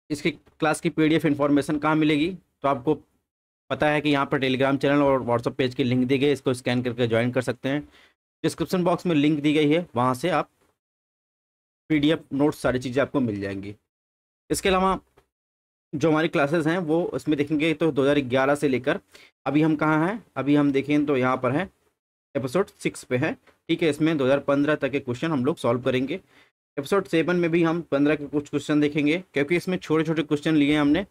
इसकी क्लास की PDF information कहाँ मिलेगी? तो आपको पता है कि यहाँ पर टेलीग्राम चैनल और व्हाट्सअप पेज की लिंक दी गई है, इसको स्कैन करके ज्वाइन कर सकते हैं। डिस्क्रिप्शन बॉक्स में लिंक दी गई है, वहाँ से आप पीडीएफ नोट्स सारी चीज़ें आपको मिल जाएंगी। इसके अलावा जो हमारी क्लासेस हैं वो उसमें देखेंगे तो 2011 से लेकर अभी हम कहाँ हैं, अभी हम देखें तो यहाँ पर है एपिसोड 6 पे है। ठीक है, इसमें 2015 तक के क्वेश्चन हम लोग सॉल्व करेंगे। एपिसोड 7 में भी हम 15 के कुछ क्वेश्चन देखेंगे, क्योंकि इसमें छोटे छोटे क्वेश्चन लिए हैं हमने,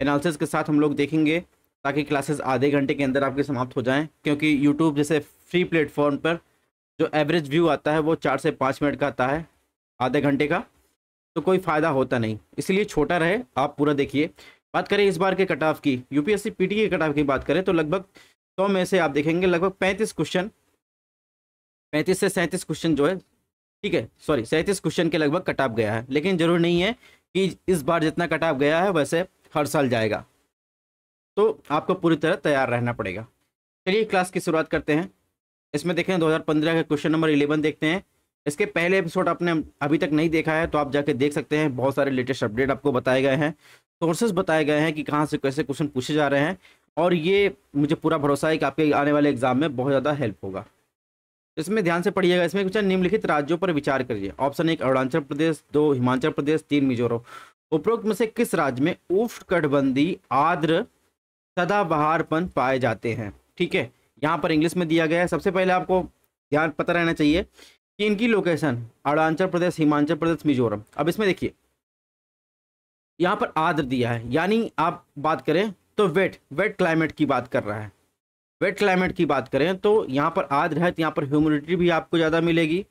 एनालिसिस के साथ हम लोग देखेंगे, ताकि क्लासेस आधे घंटे के अंदर आपके समाप्त हो जाएं। क्योंकि यूट्यूब जैसे फ्री प्लेटफॉर्म पर जो एवरेज व्यू आता है वो 4 से 5 मिनट का आता है, आधे घंटे का, तो कोई फ़ायदा होता नहीं, इसलिए छोटा रहे, आप पूरा देखिए। बात करें इस बार के कट ऑफ की, यूपीएससी पीटी के कट ऑफ की बात करें तो लगभग 100 में से आप देखेंगे लगभग 35 क्वेश्चन, 35 से 37 क्वेश्चन जो है, ठीक है सॉरी 37 क्वेश्चन के लगभग कट ऑफ गया है। लेकिन जरूरी नहीं है कि इस बार जितना कट ऑफ गया है वैसे हर साल जाएगा, तो आपको पूरी तरह तैयार रहना पड़ेगा। चलिए क्लास की शुरुआत करते हैं। इसमें देखें 2015 का क्वेश्चन नंबर 11 देखते हैं। इसके पहले एपिसोड आपने अभी तक नहीं देखा है तो आप जाके देख सकते हैं, बहुत सारे लेटेस्ट अपडेट आपको बताए गए हैं, सोर्सेज बताए गए हैं कि कहाँ से कैसे क्वेश्चन पूछे जा रहे हैं, और ये मुझे पूरा भरोसा है कि आपके आने वाले एग्जाम में बहुत ज़्यादा हेल्प होगा। इसमें ध्यान से पढ़िएगा। इसमें कुछ निम्नलिखित राज्यों पर विचार करिए। ऑप्शन 1 अरुणाचल प्रदेश, 2 हिमाचल प्रदेश, 3 मिजोरम। उपरोक्त में से किस राज्य में उष्णकटिबंधीय आर्द्र सदाबहारपन पाए जाते हैं? ठीक है, यहाँ पर इंग्लिश में दिया गया है। सबसे पहले आपको ध्यान पता रहना चाहिए कि इनकी लोकेशन अरुणाचल प्रदेश, हिमाचल प्रदेश, मिजोरम। अब इसमें देखिए यहाँ पर आर्द्र दिया है, यानी आप बात करें तो वेट क्लाइमेट की बात कर रहा है। वेट क्लाइमेट की बात करें तो यहाँ पर आर्द्र है, तो यहाँ पर ह्यूमिडिटी भी आपको ज़्यादा मिलेगी,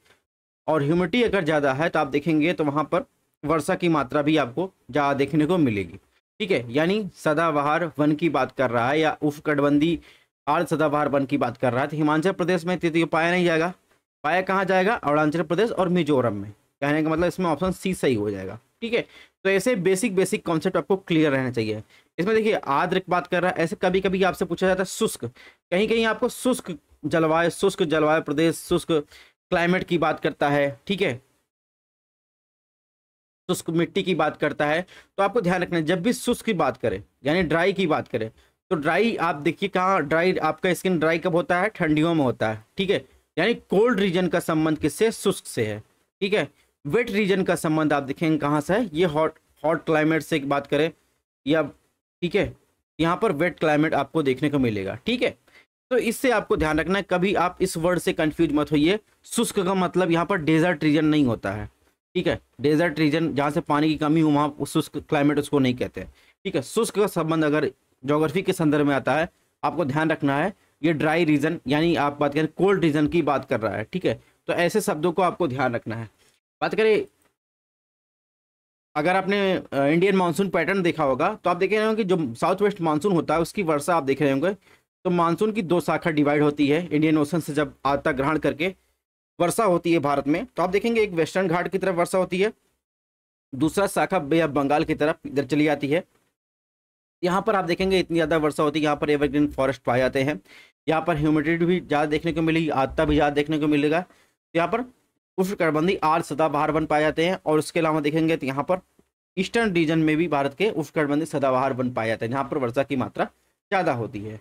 और ह्यूमिडिटी अगर ज़्यादा है तो आप देखेंगे तो वहाँ पर वर्षा की मात्रा भी आपको ज़्यादा देखने को मिलेगी। ठीक है, यानी सदाबहार वन की बात कर रहा है या उष्णकटिबंधीय आर्द्र सदाबहार वन की बात कर रहा है। तो हिमाचल प्रदेश में तो पाया नहीं जाएगा, पाया कहाँ जाएगा? अरुणाचल प्रदेश और मिजोरम में। कहने का मतलब इसमें ऑप्शन सी सही हो जाएगा। ठीक है, तो ऐसे बेसिक कॉन्सेप्ट आपको क्लियर रहना चाहिए। इसमें देखिए आर्द्र की बात कर रहा है, ऐसे कभी कभी आपसे पूछा जाता है शुष्क, कहीं कहीं आपको शुष्क जलवायु प्रदेश, शुष्क क्लाइमेट की बात करता है। ठीक है, शुष्क मिट्टी की बात करता है, तो आपको ध्यान रखना है जब भी शुष्क की बात करें यानी ड्राई की बात करें तो ड्राई आप देखिए कहाँ ड्राई, आपका स्किन ड्राई कब होता है? ठंडियों में होता है। ठीक है, यानी कोल्ड रीजन का संबंध किससे? शुष्क से है। ठीक है, वेट रीजन का संबंध आप देखेंगे कहाँ से है? ये हॉट क्लाइमेट से बात करें या, ठीक है, यहाँ पर वेट क्लाइमेट आपको देखने को मिलेगा। ठीक है, तो इससे आपको ध्यान रखना है, कभी आप इस वर्ड से कंफ्यूज मत होइए। शुष्क का मतलब यहाँ पर डेजर्ट रीजन नहीं होता है। ठीक है, डेजर्ट रीजन जहाँ से पानी की कमी हो वहाँ शुष्क क्लाइमेट उसको नहीं कहते हैं। ठीक है, शुष्क का संबंध अगर ज्योग्राफी के संदर्भ में आता है, आपको ध्यान रखना है ये ड्राई रीजन यानी आप बात करें कोल्ड रीजन की बात कर रहा है। ठीक है, तो ऐसे शब्दों को आपको ध्यान रखना है। बात करें अगर आपने इंडियन मानसून पैटर्न देखा होगा तो आप देख रहे होंगे कि जो साउथ वेस्ट मानसून होता है उसकी वर्षा आप देख रहे होंगे, तो मानसून की 2 शाखा डिवाइड होती है इंडियन ओशन से, जब आता ग्रहण करके वर्षा होती है भारत में, तो आप देखेंगे एक वेस्टर्न घाट की तरफ वर्षा होती है, दूसरा शाखा बे ऑफ बंगाल की तरफ इधर चली जाती है। यहाँ पर आप देखेंगे इतनी ज़्यादा वर्षा होती है, यहाँ पर एवरग्रीन फॉरेस्ट पाए जाते हैं, यहाँ पर ह्यूमिडिटी भी ज़्यादा देखने को मिलेगी, आर्द्रता भी ज़्यादा देखने को मिलेगा। यहाँ पर उष्णकटिबंधीय आर्द्र सदाबहार वन पाए जाते हैं, और उसके अलावा देखेंगे तो यहाँ पर ईस्टर्न रीजन में भी भारत के उष्णकटिबंधीय सदाबहार वन पाए जाते हैं, जहाँ पर वर्षा की मात्रा ज़्यादा होती है।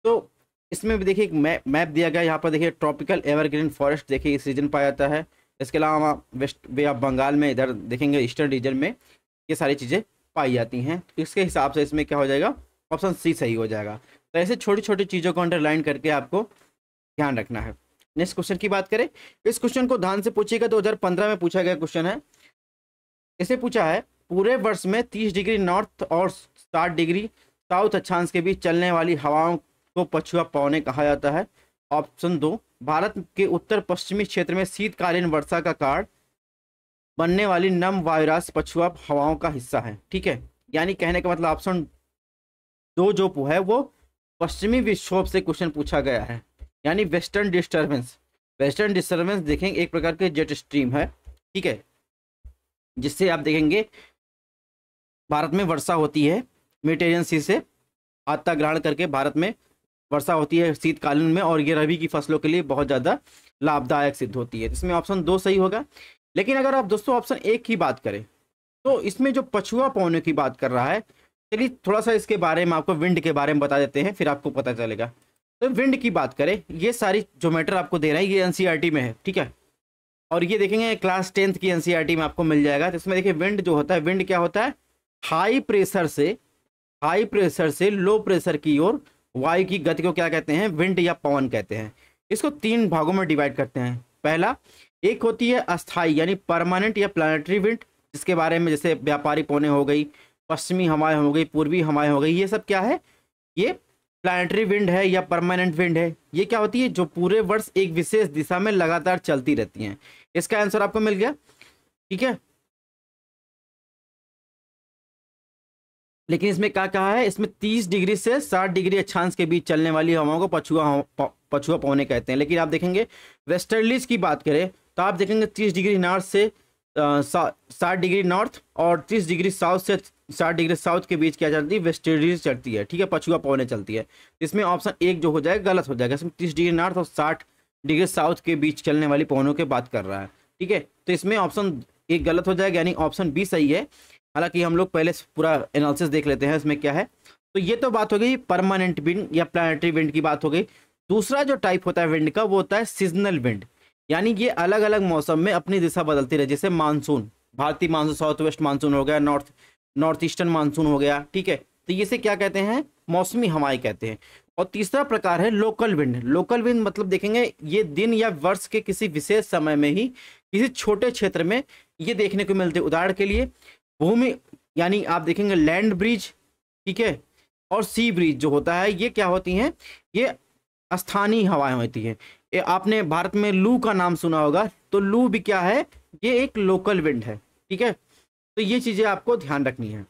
तो इसमें भी देखिए एक मैप दिया गया, यहाँ पर देखिए ट्रॉपिकल एवरग्रीन फॉरेस्ट देखिए इस रीजन पाया जाता है। इसके अलावा वेस्ट बे ऑफ बंगाल में इधर देखेंगे ईस्टर्न रीजन में ये सारी चीज़ें पाई जाती हैं। इसके हिसाब से इसमें क्या हो जाएगा? ऑप्शन सी सही हो जाएगा। तो ऐसे छोटी छोटी चीज़ों को अंडरलाइन करके आपको ध्यान रखना है। नेक्स्ट क्वेश्चन की बात करें, इस क्वेश्चन को ध्यान से पूछिएगा, 2015 में पूछा गया क्वेश्चन है। इसे पूछा है पूरे वर्ष में 30 डिग्री नॉर्थ और 60 डिग्री साउथ अक्षांश के बीच चलने वाली हवाओं को पछुआ पवनें कहा जाता है। ऑप्शन 2 भारत के उत्तर पश्चिमी क्षेत्र में शीतकालीन वर्षा का कारण बनने वाली नम वायुराश पछुआ हवाओं का हिस्सा है। ठीक है, यानी कहने का मतलब ऑप्शन 2 जो है वो पश्चिमी विक्षोभ से क्वेश्चन पूछा गया है, यानी वेस्टर्न डिस्टर्बेंस। वेस्टर्न डिस्टर्बेंस देखेंगे एक प्रकार के जेट स्ट्रीम है। ठीक है, जिससे आप देखेंगे भारत में वर्षा होती है, मेडिटेरियन सी से आर्द्रता ग्रहण करके भारत में वर्षा होती है शीतकालीन में, और ये रबी की फसलों के लिए बहुत ज़्यादा लाभदायक सिद्ध होती है। इसमें ऑप्शन 2 सही होगा। लेकिन अगर आप दोस्तों ऑप्शन 1 की बात करें तो इसमें जो पछुआ पौने की बात कर रहा है, चलिए थोड़ा सा इसके बारे में आपको विंड के बारे में बता देते हैं, फिर आपको पता चलेगा। तो विंड की बात करें, ये सारी जो मैटर आपको दे रहा है ये एनसीईआरटी में है, ठीक है। और ये देखेंगे क्लास 10th की एनसीईआरटी में आपको मिल जाएगा। तो इसमें देखिए विंड जो होता है, विंड क्या होता है, हाई प्रेशर से लो प्रेशर की ओर वायु की गति को क्या कहते हैं, विंड या पवन कहते हैं। इसको 3 भागों में डिवाइड करते हैं। पहला, एक होती है अस्थाई यानी परमानेंट या प्लानिटरी विंड, जिसके बारे में जैसे व्यापारी पौने हो गई, पश्चिमी हवाएं हो गई, पूर्वी हवाएं हो गई, ये सब क्या है, ये प्लानिटरी विंड है या परमानेंट विंड है। ये क्या होती है, जो पूरे वर्ष एक विशेष दिशा में लगातार चलती रहती हैं। इसका आंसर आपको मिल गया, ठीक है। लेकिन इसमें क्या कहा है, इसमें 30 डिग्री से 60 डिग्री अक्षांश के बीच चलने वाली हवाओं को पछुआ पौने कहते हैं। लेकिन आप देखेंगे वेस्टर्लीज की बात करें तो आप देखेंगे 30 डिग्री नॉर्थ से 60 डिग्री नॉर्थ और 30 डिग्री साउथ से 60 डिग्री साउथ के बीच क्या चलती है, वेस्टर्लीज चलती है, ठीक है, पछुआ पौने चलती है। इसमें ऑप्शन 1 जो हो जाएगा गलत हो जाएगा। इसमें 30 डिग्री नॉर्थ और 60 डिग्री साउथ के बीच चलने वाली पौनों की बात कर रहा है, ठीक है। तो इसमें ऑप्शन 1 गलत हो जाएगा, यानी ऑप्शन बी सही है। हालांकि हम लोग पहले पूरा एनालिसिस देख लेते हैं इसमें क्या है। तो ये तो बात हो गई परमानेंट विंड या प्लानिटरी विंड की बात हो गई। दूसरा जो टाइप होता है विंड का वो होता है सीजनल विंड, यानी ये अलग अलग मौसम में अपनी दिशा बदलती रहे। जैसे मानसून, भारतीय मानसून, साउथ वेस्ट मानसून हो गया, नॉर्थ ईस्टर्न मानसून हो गया, ठीक है। तो ये से क्या कहते हैं, मौसमी हवाएं कहते हैं। और तीसरा प्रकार है लोकल विंड। लोकल विंड मतलब देखेंगे ये दिन या वर्ष के किसी विशेष समय में ही किसी छोटे क्षेत्र में ये देखने को मिलते हैं। उदाहरण के लिए भूमि, यानी आप देखेंगे लैंड ब्रिज, ठीक है, और सी ब्रिज जो होता है, ये क्या होती हैं, ये स्थानीय हवाएं होती हैं। ये आपने भारत में लू का नाम सुना होगा, तो लू भी क्या है, ये एक लोकल विंड है, ठीक है। तो ये चीजें आपको ध्यान रखनी है,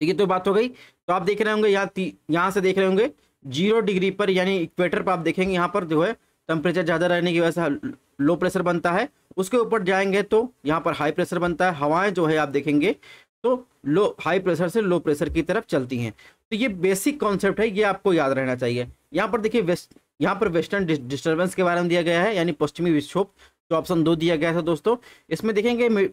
ठीक है। तो बात हो गई। तो आप देख रहे होंगे यहाँ से देख रहे होंगे 0 डिग्री पर, यानी इक्वेटर पर आप देखेंगे यहाँ पर जो है टेम्परेचर ज़्यादा रहने की वजह से लो प्रेशर बनता है। उसके ऊपर जाएंगे तो यहाँ पर हाई प्रेशर बनता है। हवाएं जो है आप देखेंगे तो हाई प्रेशर से लो प्रेशर की तरफ चलती हैं। तो ये बेसिक कॉन्सेप्ट है, ये आपको याद रहना चाहिए। यहाँ पर देखिए यहाँ पर वेस्टर्न डिस्टर्बेंस के बारे में दिया गया है, यानी पश्चिमी विक्षोभ, जो ऑप्शन 2 दिया गया था दोस्तों। इसमें देखेंगे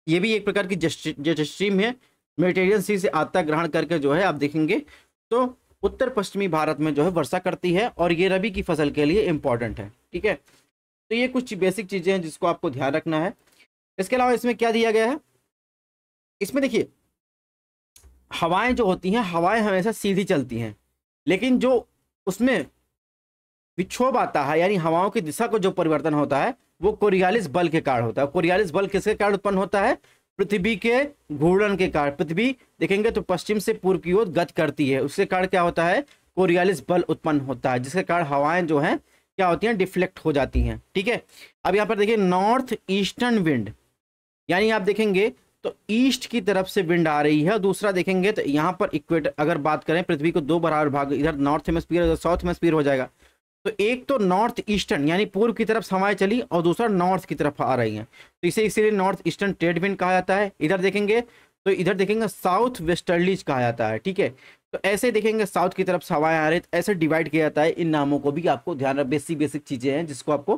ये भी एक प्रकार की जेट स्ट्रीम है, मेडिटेरियन सी से आता ग्रहण करके जो है आप देखेंगे तो उत्तर पश्चिमी भारत में जो है वर्षा करती है, और ये रबी की फसल के लिए इंपॉर्टेंट है, ठीक है। तो ये कुछ बेसिक चीजें हैं जिसको आपको ध्यान रखना है। इसके अलावा इसमें क्या दिया गया है, इसमें देखिए हवाएं जो होती हैं, हवाएं हमेशा सीधी चलती हैं, लेकिन जो उसमें विक्षोभ आता है, यानी हवाओं की दिशा को जो परिवर्तन होता है, वो कोरियालिस बल के कारण होता है। कोरियालिस बल किसके कारण उत्पन्न होता है, पृथ्वी के घूर्णन के कारण। पृथ्वी देखेंगे तो पश्चिम से पूर्व की ओर गति करती है, उसके कारण क्या होता है, कोरियालिस बल उत्पन्न होता है, जिसके कारण हवाएं जो हैं क्या होती हैं, डिफ्लेक्ट हो जाती हैं, ठीक है। अब यहाँ पर देखिए नॉर्थ ईस्टर्न विंड, यानी आप देखेंगे तो ईस्ट की तरफ से विंड आ रही है। दूसरा देखेंगे तो यहाँ पर इक्वेटर, अगर बात करें पृथ्वी को 2 बराबर भाग, इधर नॉर्थ हेमिस्फीयर इधर साउथ हेमिस्फीयर हो जाएगा। तो एक तो नॉर्थ ईस्टर्न यानी पूर्व की तरफ हवाएं चली, और दूसरा नॉर्थ की तरफ आ रही हैं, तो इसे इसीलिए नॉर्थ ईस्टर्न ट्रेड विंड कहा जाता है। इधर देखेंगे तो इधर देखेंगे साउथ वेस्टर्लीज कहा जाता है, ठीक है। तो ऐसे देखेंगे साउथ की तरफ हवाएं आ रही, तो ऐसे डिवाइड किया जाता है। इन नामों को भी आपको ध्यान रख, बेसिक चीजें हैं जिसको आपको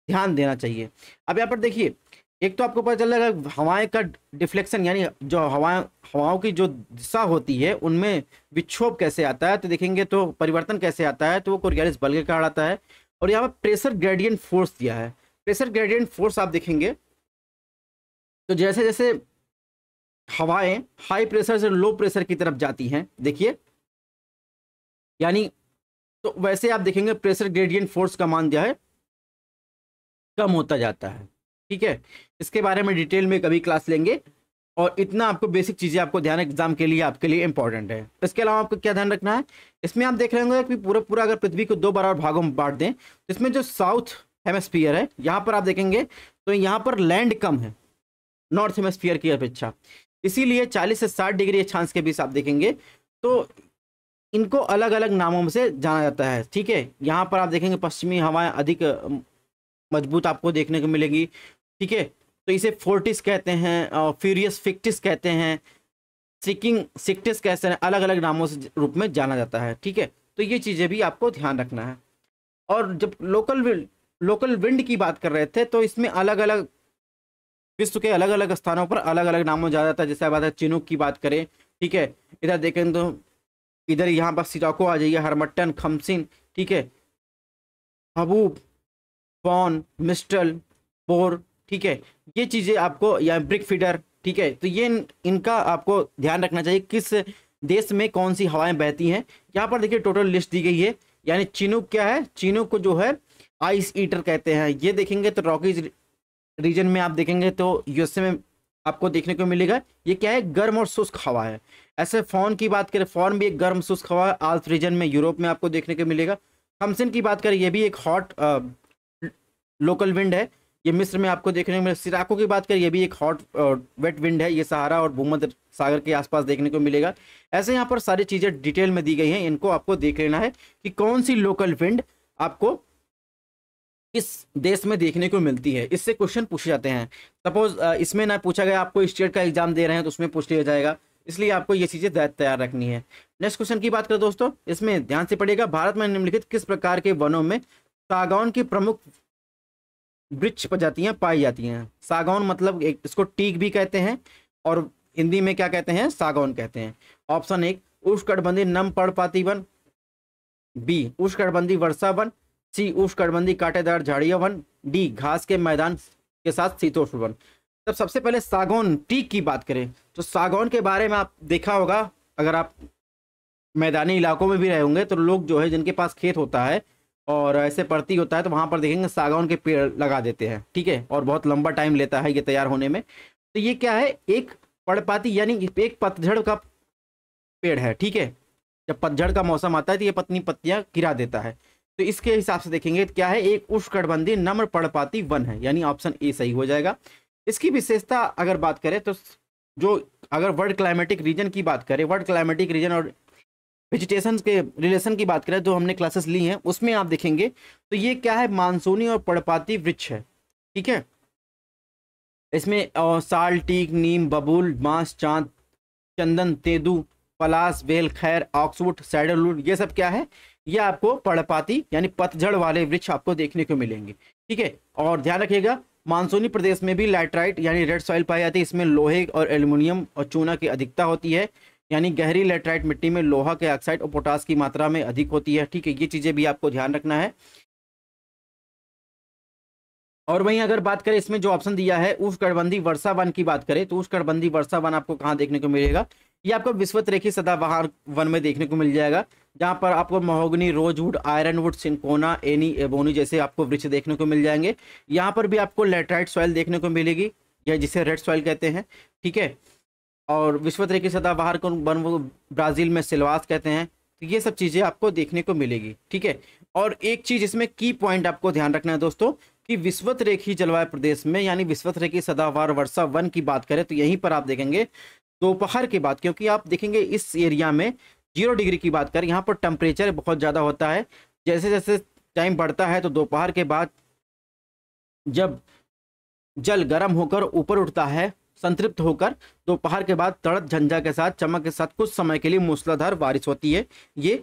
ध्यान देना चाहिए। अब यहाँ पर देखिए एक तो आपको पता चल जाएगा हवाएं का डिफ्लेक्शन, यानी जो हवाओं की जो दिशा होती है उनमें विक्षोभ कैसे आता है, तो देखेंगे तो परिवर्तन कैसे आता है, तो वो कोरियालिस बल के कारण आता है। और यहाँ पर प्रेशर ग्रेडियंट फोर्स दिया है। प्रेशर ग्रेडियंट फोर्स आप देखेंगे तो जैसे जैसे हवाएं हाई प्रेशर से लो प्रेशर की तरफ जाती हैं, देखिए, यानी तो वैसे आप देखेंगे प्रेशर ग्रेडियंट फोर्स का मान दिया है कम होता जाता है, ठीक है। इसके बारे में डिटेल में कभी क्लास लेंगे, और इतना आपको बेसिक चीजें आपको ध्यान एग्जाम के लिए आपके लिए इंपॉर्टेंट है। इसके अलावा आपको क्या ध्यान रखना है, इसमें आप देख रहे होंगे कि पूरा अगर पृथ्वी को 2 बराबर भागों में बांट दें, तो इसमें जो साउथ हेमिस्फीयर है यहाँ पर आप देखेंगे तो यहाँ पर लैंड कम है नॉर्थ हेमिस्फीयर की अपेक्षा, इसीलिए 40 से 60 डिग्री अक्षांश के बीच आप देखेंगे तो इनको अलग अलग नामों से जाना जाता है, ठीक है। यहाँ पर आप देखेंगे पश्चिमी हवाएं अधिक मजबूत आपको देखने को मिलेगी, ठीक है। तो इसे फोर्टिस कहते हैं, फ्यूरियस फिक्टिस कहते हैं, सिकिंग सिक्टिस कहते हैं, अलग अलग नामों से रूप में जाना जाता है, ठीक है। तो ये चीज़ें भी आपको ध्यान रखना है। और जब लोकल विंड की बात कर रहे थे तो इसमें अलग अलग विश्व के अलग अलग स्थानों पर अलग अलग नामों जाना जाता है। जैसे बात है चिनूक की बात करें, ठीक है, इधर देखें तो इधर यहाँ पर सिराको आ जाइए, हरमट्टन, खमसिन, ठीक है, हबूब, पॉन, मिस्टल, पोर, ठीक है, ये चीज़ें आपको, या ब्रिक फीडर, ठीक है, तो ये इनका आपको ध्यान रखना चाहिए किस देश में कौन सी हवाएं बहती हैं। यहाँ पर देखिए टोटल लिस्ट दी गई है। यानी चिनूक क्या है, चिनूक को जो है आइस ईटर कहते हैं। ये देखेंगे तो रॉकीज रीजन में आप देखेंगे तो यूएसए में आपको देखने को मिलेगा। ये क्या है, गर्म और शुष्क हवा है। ऐसे फॉन की बात करें, फॉन भी एक गर्म शुष्क हवा है, आल्प्स रीजन में यूरोप में आपको देखने को मिलेगा। खमसिन की बात करें, ये भी एक हॉट लोकल विंड है, ये मिस्र में आपको देखने को मिलेगा। सिराको की बात करें, ये भी एक हॉट वेट विंड है, ये सहारा और भूमध्य सागर के आसपास देखने को मिलेगा। ऐसे यहाँ पर सारी चीज़ें डिटेल में दी गई हैं, इनको आपको देख लेना है कि कौन सी लोकल विंड आपको किस देश में देखने को मिलती है। इससे क्वेश्चन पूछे जाते हैं। सपोज इसमें ना पूछा गया, आपको स्टेट का एग्जाम दे रहे हैं तो उसमें पूछ लिया जाएगा, इसलिए आपको ये चीज़ें तैयार रखनी है। नेक्स्ट क्वेश्चन की बात करें दोस्तों, इसमें ध्यान से पढ़िएगा, भारत में निम्नलिखित किस प्रकार के वनों में सागौन की प्रमुख वृक्ष प्रजातियां पाई जाती हैं। सागौन मतलब एक, इसको टीक भी कहते हैं और हिंदी में क्या कहते हैं, सागौन कहते हैं। ऑप्शन 1 उष्णकटिबंधीय नम पर्णपाती वन, बी उष्णकटिबंधीय वर्षा वन, सी उष्णकटिबंधीय कांटेदार झाड़ियां वन, डी घास के मैदान के साथ शीतोष्ण वन। तब सबसे पहले सागौन टीक की बात करें तो सागौन के बारे में आप देखा होगा, अगर आप मैदानी इलाकों में भी रहे होंगे तो लोग जो है जिनके पास खेत होता है और ऐसे पड़ती होता है तो वहाँ पर देखेंगे सागौन के पेड़ लगा देते हैं, ठीक है, और बहुत लंबा टाइम लेता है ये तैयार होने में। तो ये क्या है, एक पर्णपाती यानी एक पतझड़ का पेड़ है, ठीक है। जब पतझड़ का मौसम आता है तो ये पत्नी पत्तियां गिरा देता है। तो इसके हिसाब से देखेंगे तो क्या है, एक उष्णकटिबंधीय नम्र पर्णपाती वन है, यानी ऑप्शन ए सही हो जाएगा। इसकी विशेषता अगर बात करें तो जो अगर वर्ल्ड क्लाइमेटिक रीजन की बात करें, वर्ल्ड क्लाइमेटिक रीजन और वेजिटेशन के रिलेशन की बात करें जो हमने क्लासेस ली हैं उसमें आप देखेंगे तो ये क्या है, मानसूनी और पर्णपाती वृक्ष है, ठीक है। इसमें साल, टीक, नीम, बबूल, बांस, चांद, चंदन, तेंदू, पलास, बेल, खैर, ऑक्सवुड, सैडलवुड, ये सब क्या है, ये आपको पर्णपाती यानी पतझड़ वाले वृक्ष आपको देखने को मिलेंगे, ठीक है। और ध्यान रखिएगा मानसूनी प्रदेश में भी लैटराइट यानी रेड सॉइल पाई जाती है। इसमें लोहे और एल्युमिनियम और चूना की अधिकता होती है, यानी गहरी लैटराइट मिट्टी में लोहा के ऑक्साइड और पोटास की मात्रा में अधिक होती है, ठीक है। ये चीज़ें भी आपको ध्यान रखना है। और वहीं अगर बात करें इसमें जो ऑप्शन दिया है उष्णकटिबंधीय वर्षा वन की बात करें तो उष्णकटिबंधीय वर्षा वन आपको कहाँ देखने को मिलेगा, ये आपको विषुवत रेखीय सदाबहार वन में देखने को मिल जाएगा, जहाँ पर आपको mahogany, rosewood, Ironwood, cinchona, any, ebony जैसे आपको वृक्ष देखने को मिल जाएंगे। यहाँ पर भी आपको लैटराइट सॉइल देखने को मिलेगी, या जिसे रेड सॉइल कहते हैं, ठीक है। और विषुवत रेखीय सदाबहार को वन ब्राज़ील में सिल्वास कहते हैं। तो ये सब चीज़ें आपको देखने को मिलेगी, ठीक है। और एक चीज़ इसमें की पॉइंट आपको ध्यान रखना है दोस्तों कि विषुवत रेखीय जलवायु प्रदेश में यानी विषुवत रेखीय सदाबहार वर्षा वन की बात करें तो यहीं पर आप देखेंगे दोपहर के बाद, क्योंकि आप देखेंगे इस एरिया में 0 डिग्री की बात करें, यहाँ पर टेम्परेचर बहुत ज़्यादा होता है। जैसे जैसे टाइम बढ़ता है तो दोपहर के बाद जब जल गर्म होकर ऊपर उठता है संतृप्त होकर, दोपहर के बाद तड़क झंझा के साथ, चमक के साथ कुछ समय के लिए मूसलाधार बारिश होती है। ये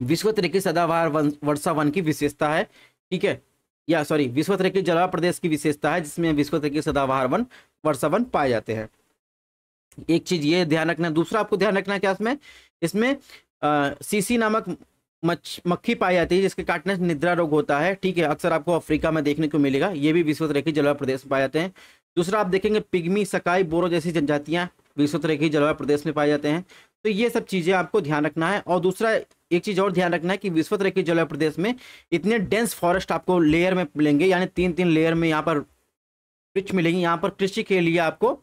विषुवत रेखीय सदाबहार वर्षा वन की विशेषता है, ठीक है, या सॉरी विषुवत रेखीय जलवायु प्रदेश की विशेषता है जिसमें विषुवत रेखीय सदाबहार वन वर्षा वन पाए जाते हैं। एक चीज ये ध्यान रखना है। दूसरा आपको ध्यान रखना है क्या, इसमें सीसी नामक मक्खी पाई जाती है जिसके काटने से निद्रा रोग होता है, ठीक है। अक्सर आपको अफ्रीका में देखने को मिलेगा, ये भी विषुवत रेखीय जलवायु प्रदेश में पाए जाते हैं। दूसरा आप देखेंगे पिग्मी, सकाई, बोरो जैसी जनजातियां विषुवत रेखीय जलवायु प्रदेश में पाए जाते हैं। तो ये सब चीजें आपको ध्यान रखना है। और दूसरा एक चीज और ध्यान रखना है कि विषुवत रेखीय जलवायु प्रदेश में इतने डेंस फॉरेस्ट आपको लेयर में मिलेंगे, यानी 3-3 लेयर में यहाँ पर वृक्ष मिलेंगे। यहाँ पर कृषि के लिए आपको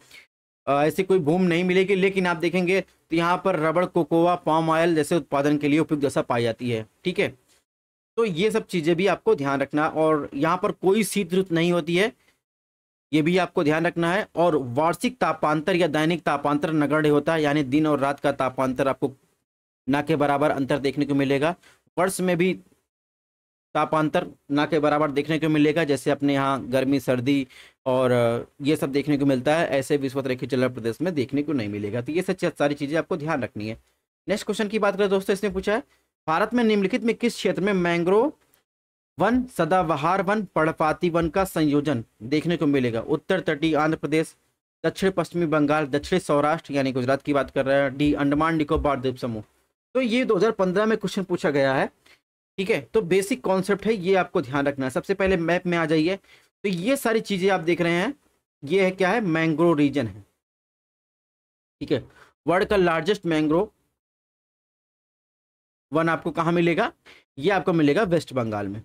ऐसी कोई भूमि नहीं मिलेगी, लेकिन आप देखेंगे तो यहाँ पर रबड़, कोकोआ, पाम ऑयल जैसे उत्पादन के लिए उपयुक्त दशा पाई जाती है, ठीक है। तो ये सब चीज़ें भी आपको ध्यान रखना। और यहाँ पर कोई शीत ऋतु नहीं होती है, ये भी आपको ध्यान रखना है। और वार्षिक तापांतर या दैनिक तापांतर नगण्य होता है, यानी दिन और रात का तापांतर आपको ना के बराबर अंतर देखने को मिलेगा। वर्ष में भी तापांतर ना के बराबर देखने को मिलेगा, जैसे अपने यहाँ गर्मी, सर्दी और ये सब देखने को मिलता है, ऐसे विषुवत रेखीय जलवायु प्रदेश में देखने को नहीं मिलेगा। तो ये सारी चीज़ें आपको ध्यान रखनी है। नेक्स्ट क्वेश्चन की बात करें दोस्तों, इसने पूछा है भारत में निम्नलिखित में किस क्षेत्र में मैंग्रोव वन, सदाबहार वन, पर्णपाती वन का संयोजन देखने को मिलेगा। उत्तर तटीय आंध्र प्रदेश, दक्षिण पश्चिमी बंगाल, दक्षिणी सौराष्ट्र यानी गुजरात की बात कर रहे हैं। डी, अंडमान निकोबार द्वीप समूह। तो ये 2015 में क्वेश्चन पूछा गया है, ठीक है। तो बेसिक कॉन्सेप्ट है, ये आपको ध्यान रखना है। सबसे पहले मैप में आ जाइए, तो ये सारी चीजें आप देख रहे हैं, ये है क्या है, मैंग्रोव रीजन है, ठीक है। वर्ल्ड का लार्जेस्ट मैंग्रोव वन आपको कहाँ मिलेगा, ये आपको मिलेगा वेस्ट बंगाल में।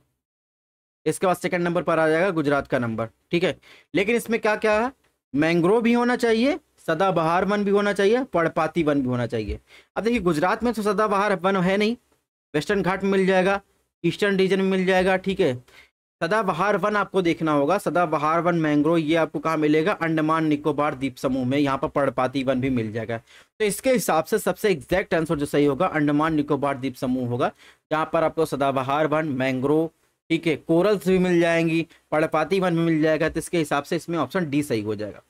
इसके बाद सेकंड नंबर पर आ जाएगा गुजरात का नंबर, ठीक है। लेकिन इसमें क्या क्या है, मैंग्रोव भी होना चाहिए, सदाबहार वन भी होना चाहिए, पर्णपाती वन भी होना चाहिए। अब देखिए गुजरात में तो सदाबहार वन है नहीं, वेस्टर्न घाट में मिल जाएगा, ईस्टर्न रीजन में मिल जाएगा, ठीक है। सदाबहार वन आपको देखना होगा, सदाबहार वन मैंग्रोव ये आपको कहाँ मिलेगा, अंडमान निकोबार द्वीप समूह में। यहाँ पर पर्णपाती वन भी मिल जाएगा। तो इसके हिसाब से सबसे एग्जैक्ट आंसर जो सही होगा अंडमान निकोबार द्वीप समूह होगा, जहाँ पर आपको सदाबहार वन, मैंग्रोव, ठीक है, कोरल्स भी मिल जाएंगी, पर्णपाती वन भी मिल जाएगा। तो इसके हिसाब से इसमें ऑप्शन डी सही हो जाएगा।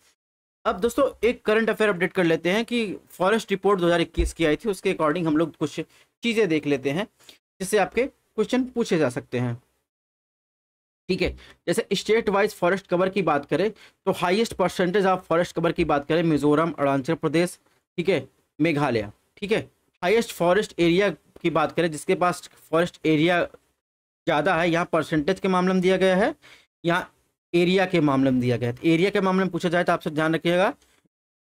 अब दोस्तों एक करंट अफेयर अपडेट कर लेते हैं कि फॉरेस्ट रिपोर्ट 2021 की आई थी, उसके अकॉर्डिंग हम लोग कुछ चीजें देख लेते हैं जिससे आपके क्वेश्चन पूछे जा सकते हैं, ठीक है। जैसे स्टेट वाइज फॉरेस्ट कवर की बात करें तो highest percentage of forest cover की बात करें मिजोरम, अरुणाचल प्रदेश, ठीक है, मेघालय, ठीक है। हाईएस्ट फॉरेस्ट एरिया की बात करें, जिसके पास फॉरेस्ट एरिया ज़्यादा है, यहाँ परसेंटेज के मामले में दिया गया है, यहाँ एरिया के मामले में दिया गया है। तो एरिया के मामले में पूछा जाए तो आपसे ध्यान रखिएगा,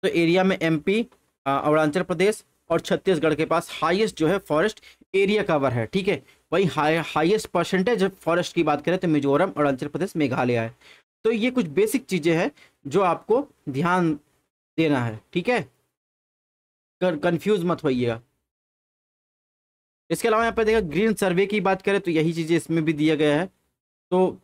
तो एरिया में एमपी, अरुणाचल प्रदेश और छत्तीसगढ़ के पास हाईएस्ट जो है फॉरेस्ट एरिया कवर है, ठीक है। वही हाईएस्ट परसेंटेज फॉरेस्ट की बात करें तो मिजोरम, अरुणाचल प्रदेश, मेघालय है। तो ये कुछ बेसिक चीज़ें हैं जो आपको ध्यान देना है, ठीक है, कंफ्यूज मत होइएगा। इसके अलावा यहाँ पर देखा ग्रीन सर्वे की बात करें तो यही चीज़ें इसमें भी दिया गया है। तो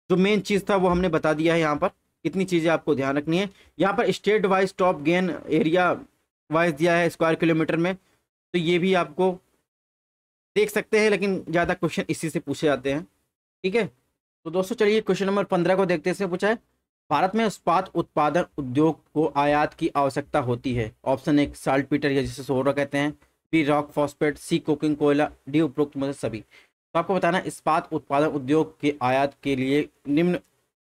जो मेन चीज़ था वो हमने बता दिया है, यहाँ पर कितनी चीज़ें आपको ध्यान रखनी है। यहाँ पर state wise top gain area wise दिया है स्क्वायर किलोमीटर में, तो ये भी आपको देख सकते हैं, लेकिन ज़्यादा क्वेश्चन इसी से पूछे जाते हैं, ठीक है। तो दोस्तों चलिए क्वेश्चन नंबर 15 को देखते हैं। इसमें पूछा है भारत में इस्पात उत्पादन उद्योग को आयात की आवश्यकता होती है। ऑप्शन 1 साल्ट पीटर या जिसे सोहरा कहते हैं, बी रॉक फॉस्फेट, सी कोकिंग कोयला, डी उपरोक्त में सभी। तो आपको बताना इस्पात उत्पादन उद्योग के आयात के लिए निम्न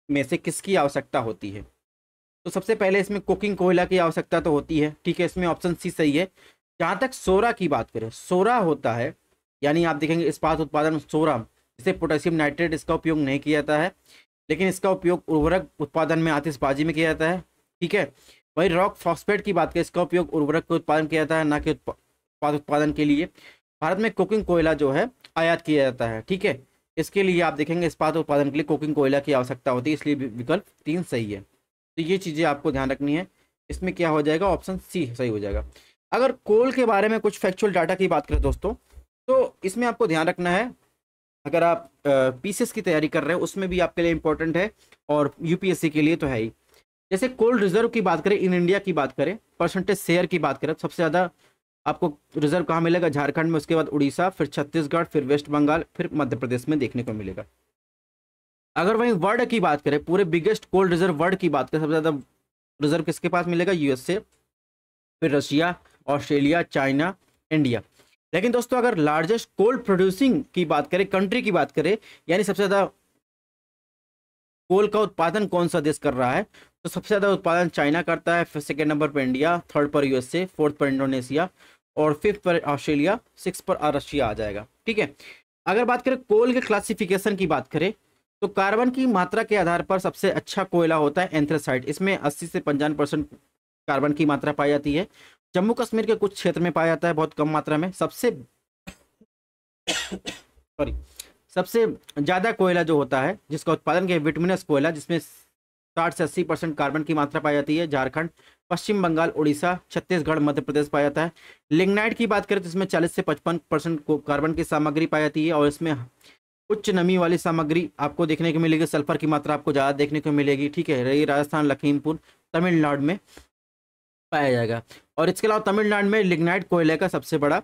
में से किसकी आवश्यकता होती है। तो सबसे पहले इसमें कोकिंग कोयला की आवश्यकता तो होती है, ठीक है, इसमें ऑप्शन सी सही है। जहाँ तक सोरा की बात करें, सोरा होता है यानी आप देखेंगे इस्पात उत्पादन सोरा, जिसे पोटेशियम नाइट्रेट, इसका उपयोग नहीं किया जाता है, लेकिन इसका उपयोग उर्वरक उत्पादन में आतिशबाजी में किया जाता है, ठीक है। वही रॉक फॉस्फेट की बात करें, इसका उपयोग उर्वरक के उत्पादन किया जाता है, ना कि उत्पादन के लिए। भारत में कोकिंग कोयला जो है आयात किया जाता है, ठीक है। इसके लिए आप देखेंगे इस्पात उत्पादन के लिए कोकिंग कोयला की आवश्यकता होती है, इसलिए विकल्प 3 सही है। तो ये चीज़ें आपको ध्यान रखनी है। इसमें क्या हो जाएगा, ऑप्शन सी सही हो जाएगा। अगर कोल के बारे में कुछ फैक्चुअल डाटा की बात करें दोस्तों, तो इसमें आपको ध्यान रखना है, अगर आप पीसीएस की तैयारी कर रहे हैं उसमें भी आपके लिए इंपॉर्टेंट है, और यूपीएससी के लिए तो है ही। जैसे कोल रिजर्व की बात करें, इन इंडिया की बात करें, परसेंटेज शेयर की बात करें, सबसे ज़्यादा आपको रिजर्व कहाँ मिलेगा, झारखंड में, उसके बाद उड़ीसा, फिर छत्तीसगढ़, फिर वेस्ट बंगाल, फिर मध्य प्रदेश में देखने को मिलेगा। अगर वहीं वर्ल्ड की बात करें, पूरे बिगेस्ट कोल रिजर्व वर्ल्ड की बात करें, सबसे ज़्यादा रिजर्व किसके पास मिलेगा, यूएसए, फिर रशिया, ऑस्ट्रेलिया, चाइना, इंडिया। लेकिन दोस्तों अगर लार्जेस्ट कोल प्रोड्यूसिंग की बात करें, कंट्री की बात करें, यानी सबसे ज़्यादा कोल का उत्पादन कौन सा देश कर रहा है, तो सबसे ज़्यादा उत्पादन चाइना करता है, फिर सेकेंड नंबर पर इंडिया, थर्ड पर यूएसए, फोर्थ पर इंडोनेशिया और फिफ्थ पर ऑस्ट्रेलिया, सिक्स पर रशिया आ जाएगा, ठीक है। अगर बात करें कोल के क्लासिफिकेशन की बात करें, तो कार्बन की मात्रा के आधार पर सबसे अच्छा कोयला होता है एंथ्रेसाइट। इसमें 80 से 55% कार्बन की मात्रा पाई जाती है। जम्मू कश्मीर के कुछ क्षेत्र में पाया जाता है बहुत कम मात्रा में। सबसे ज़्यादा कोयला जो होता है जिसका उत्पादन किया, विटमिनस कोयला, जिसमें 60 से 80% कार्बन की मात्रा पाई जाती है, झारखंड, पश्चिम बंगाल, उड़ीसा, छत्तीसगढ़, मध्य प्रदेश पाया जाता है। लिग्नाइट की बात करें तो इसमें 40 से 55% कार्बन की सामग्री पाई जाती है, और इसमें उच्च नमी वाली सामग्री आपको देखने को मिलेगी, सल्फर की मात्रा आपको ज़्यादा देखने को मिलेगी, ठीक है। रही राजस्थान, लखीमपुर, तमिलनाडु में पाया जाएगा। और इसके अलावा तमिलनाडु में लिग्नाइट कोयले का सबसे बड़ा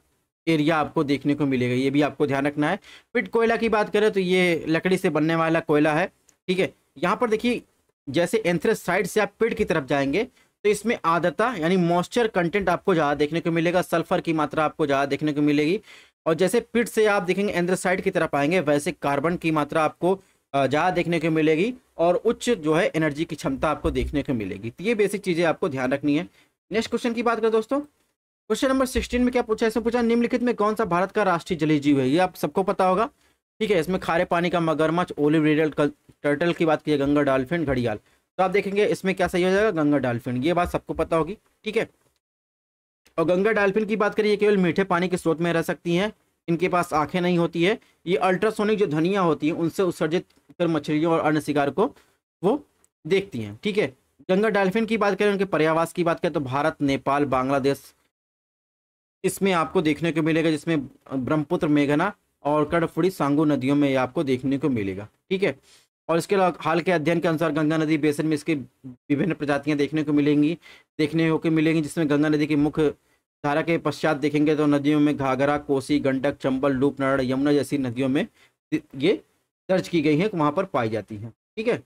एरिया आपको देखने को मिलेगा, ये भी आपको ध्यान रखना है। पिट कोयला की बात करें तो ये लकड़ी से बनने वाला कोयला है, ठीक है। यहाँ पर देखिए जैसे एंथ्रेसाइट से आप पिट की तरफ जाएंगे तो इसमें आर्द्रता यानी मॉइस्चर कंटेंट आपको ज़्यादा देखने को मिलेगा, सल्फर की मात्रा आपको ज़्यादा देखने को मिलेगी। और जैसे पिट से आप देखेंगे एंथ्रासाइट की तरफ आएंगे, वैसे कार्बन की मात्रा आपको ज़्यादा देखने को मिलेगी और उच्च जो है एनर्जी की क्षमता आपको देखने को मिलेगी। तो ये बेसिक चीज़ें आपको ध्यान रखनी है। नेक्स्ट क्वेश्चन की बात करें दोस्तों, क्वेश्चन नंबर 16 में क्या पूछा है, इसमें पूछा निम्नलिखित में कौन सा भारत का राष्ट्रीय जलीय जीव है। ये आप सबको पता होगा, ठीक है। इसमें खारे पानी का मगरमच्छ, ओलिव रिडल टर्टल की बात की, गंगा डॉल्फिन, घड़ियाल। तो आप देखेंगे इसमें क्या सही हो जाएगा, गंगा डॉल्फिन। ये बात सबको पता होगी, ठीक है। और गंगा डॉल्फिन की बात करें, ये केवल मीठे पानी के स्रोत में रह सकती हैं, इनके पास आंखें नहीं होती है। ये अल्ट्रासोनिक जो ध्वनियाँ होती हैं उनसे उत्सर्जित कर मछलियों और अन्य शिकार को वो देखती हैं, ठीक है। गंगा डॉल्फिन की बात करें, उनके पर्यावास की बात करें तो भारत, नेपाल, बांग्लादेश इसमें आपको देखने को मिलेगा, जिसमें ब्रह्मपुत्र, मेघना और कर्णफुली, सांगू नदियों में ये आपको देखने को मिलेगा, ठीक है। और इसके अलावा हाल के अध्ययन के अनुसार गंगा नदी बेसिन में इसकी विभिन्न प्रजातियां देखने को मिलेंगी, जिसमें गंगा नदी की मुख्य धारा के पश्चात देखेंगे तो नदियों में घाघरा, कोसी, गंडक, चंबल, रूपनारायण, यमुना जैसी नदियों में ये दर्ज की गई हैं, वहां पर पाई जाती हैं, ठीक है।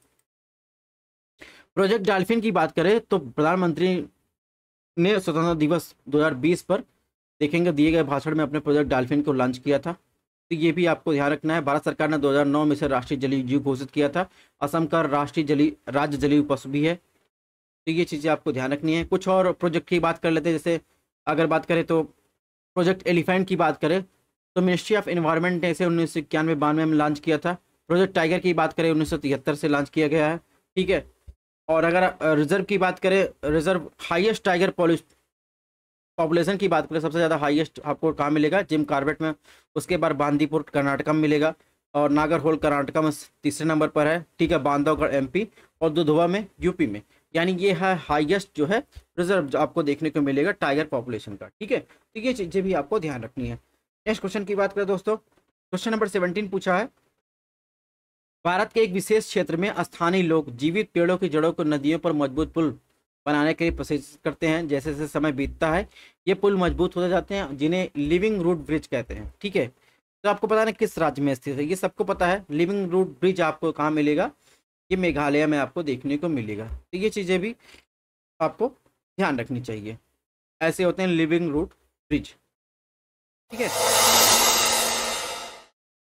प्रोजेक्ट डॉल्फिन की बात करें तो प्रधानमंत्री ने स्वतंत्रता दिवस 2020 पर देखेंगे दिए गए भाषण में अपने प्रोजेक्ट डॉल्फिन को लॉन्च किया था। तो ये भी आपको ध्यान रखना है। भारत सरकार ने 2009 में से राष्ट्रीय जलीय जीव घोषित किया था। असम का राज्य जलीय पशु भी है। तो ये चीज़ें आपको ध्यान रखनी है। कुछ और प्रोजेक्ट की बात कर लेते हैं, जैसे अगर बात करें तो प्रोजेक्ट एलिफेंट की बात करें तो मिनिस्ट्री ऑफ एनवायरनमेंट ने इसे 1991-92 में लॉन्च किया था। प्रोजेक्ट टाइगर की बात करें 1973 से लॉन्च किया गया है, ठीक है। और अगर रिजर्व की बात करें, रिजर्व हाईएस्ट टाइगर पॉपुलेशन की बात करें, सबसे ज़्यादा हाईएस्ट आपको कहाँ मिलेगा, जिम कॉर्बेट में। उसके बाद बांदीपुर कर्नाटका में मिलेगा और नागरहोल कर्नाटका में तीसरे नंबर पर है, ठीक है। बांधवगढ़ एमपी और दुधवा में यूपी में। यानी ये है हाईएस्ट जो है रिजर्व जो आपको देखने को मिलेगा टाइगर पॉपुलेशन का, ठीक है। तो ये चीज़ें भी आपको ध्यान रखनी है। नेक्स्ट क्वेश्चन की बात करें दोस्तों, क्वेश्चन नंबर 17 पूछा है, भारत के एक विशेष क्षेत्र में स्थानीय लोग जीवित पेड़ों की जड़ों को नदियों पर मजबूत पुल बनाने के लिए प्रशिक्षित करते हैं। जैसे जैसे समय बीतता है ये पुल मजबूत होते जाते हैं, जिन्हें लिविंग रूट ब्रिज कहते हैं, ठीक है। तो आपको पता है किस राज्य में स्थित है, ये सबको पता है। लिविंग रूट ब्रिज आपको कहाँ मिलेगा, ये मेघालय में आपको देखने को मिलेगा। तो ये चीज़ें भी आपको ध्यान रखनी चाहिए। ऐसे होते हैं लिविंग रूट ब्रिज, ठीक है।